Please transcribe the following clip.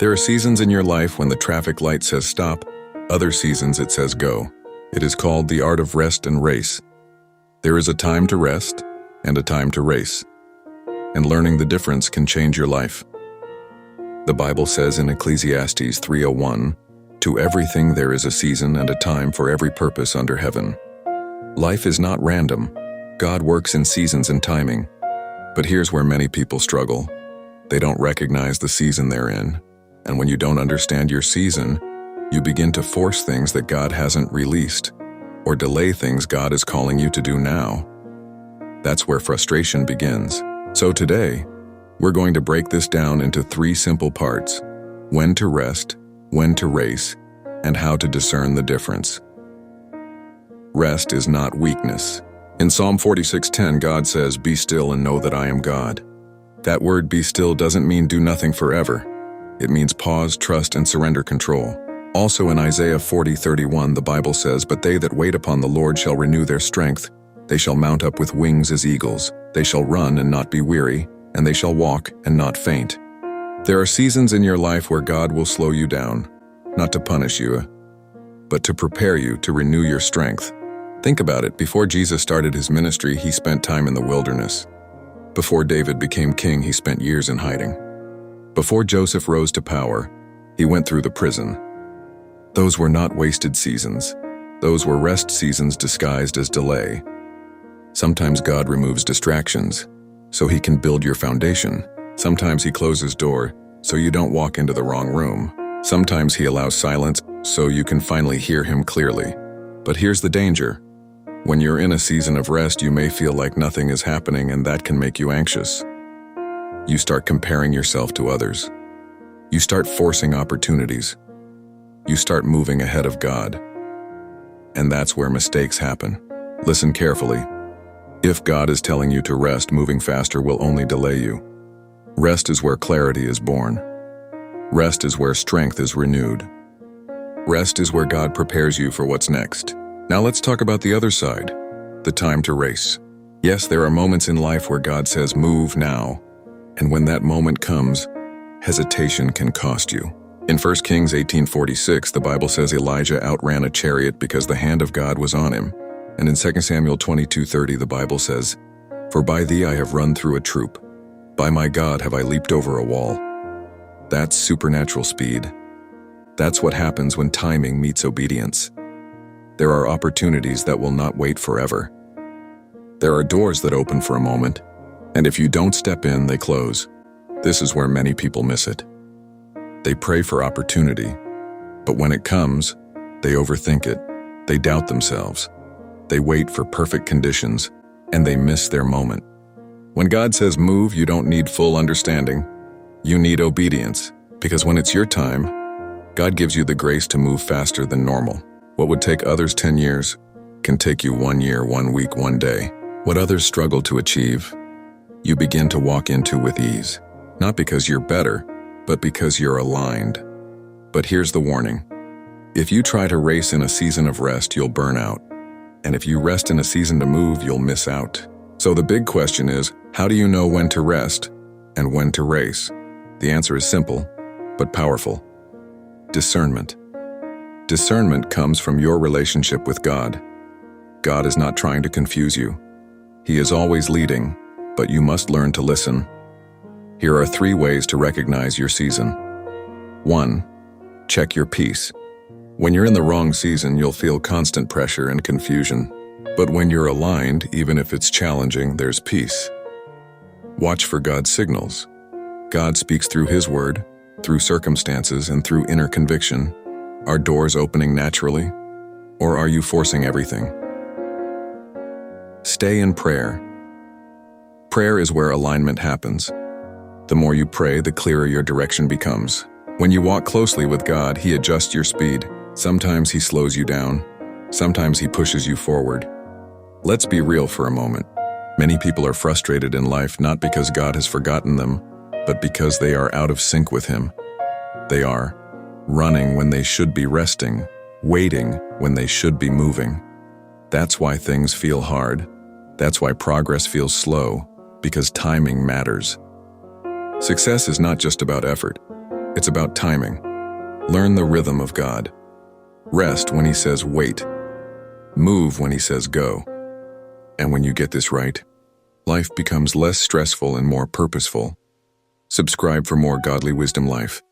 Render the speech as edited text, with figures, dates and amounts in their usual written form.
There are seasons in your life when the traffic light says stop, other seasons it says go. It is called the art of rest and race. There is a time to rest and a time to race, and learning the difference can change your life. The Bible says in Ecclesiastes 3:1, "To everything there is a season and a time for every purpose under heaven." Life is not random. God works in seasons and timing. But here's where many people struggle. They don't recognize the season they're in. And when you don't understand your season, you begin to force things that God hasn't released, or delay things God is calling you to do now. That's where frustration begins. So today, we're going to break this down into 3 simple parts: when to rest, when to race, and how to discern the difference. Rest is not weakness. In Psalm 46:10, God says, "Be still and know that I am God." That word "be still" doesn't mean do nothing forever. It means pause, trust, and surrender control. Also in Isaiah 40:31, the Bible says, "But they that wait upon the Lord shall renew their strength. They shall mount up with wings as eagles. They shall run and not be weary, and they shall walk and not faint." There are seasons in your life where God will slow you down, not to punish you, but to prepare you to renew your strength. Think about it. Before Jesus started his ministry, he spent time in the wilderness. Before David became king, he spent years in hiding. Before Joseph rose to power, he went through the prison. Those were not wasted seasons. Those were rest seasons disguised as delay. Sometimes God removes distractions so he can build your foundation. Sometimes he closes doors so you don't walk into the wrong room. Sometimes he allows silence so you can finally hear him clearly. But here's the danger. When you're in a season of rest, you may feel like nothing is happening, and that can make you anxious. You start comparing yourself to others. You start forcing opportunities. You start moving ahead of God. And that's where mistakes happen. Listen carefully. If God is telling you to rest, moving faster will only delay you. Rest is where clarity is born. Rest is where strength is renewed. Rest is where God prepares you for what's next. Now let's talk about the other side, the time to race. Yes, there are moments in life where God says, "Move now." And when that moment comes, hesitation can cost you. In 1 Kings 18:46, the Bible says Elijah outran a chariot because the hand of God was on him. And in 2 Samuel 22:30, the Bible says, "For by thee I have run through a troop. By my God have I leaped over a wall." That's supernatural speed. That's what happens when timing meets obedience. There are opportunities that will not wait forever. There are doors that open for a moment, and if you don't step in, they close. This is where many people miss it. They pray for opportunity, but when it comes, they overthink it. They doubt themselves. They wait for perfect conditions, and they miss their moment. When God says move, you don't need full understanding. You need obedience, because when it's your time, God gives you the grace to move faster than normal. What would take others 10 years can take you 1 year, 1 week, 1 day. What others struggle to achieve, you begin to walk into with ease. Not because you're better, but because you're aligned. But here's the warning. If you try to race in a season of rest, you'll burn out. And if you rest in a season to move, you'll miss out. So the big question is, how do you know when to rest and when to race? The answer is simple, but powerful. Discernment. Discernment comes from your relationship with God. God is not trying to confuse you. He is always leading, but you must learn to listen. Here are 3 ways to recognize your season. 1. Check your peace. When you're in the wrong season, you'll feel constant pressure and confusion. But when you're aligned, even if it's challenging, there's peace. Watch for God's signals. God speaks through His word, through circumstances, and through inner conviction. Are doors opening naturally, or are you forcing everything? Stay in prayer. Prayer is where alignment happens. The more you pray, the clearer your direction becomes. When you walk closely with God, He adjusts your speed. Sometimes He slows you down. Sometimes He pushes you forward. Let's be real for a moment. Many people are frustrated in life not because God has forgotten them, but because they are out of sync with Him. They are running when they should be resting, waiting when they should be moving. That's why things feel hard. That's why progress feels slow, because timing matters. Success is not just about effort. It's about timing. Learn the rhythm of God. Rest when He says wait. Move when He says go. And when you get this right, life becomes less stressful and more purposeful. Subscribe for more Godly Wisdom Life.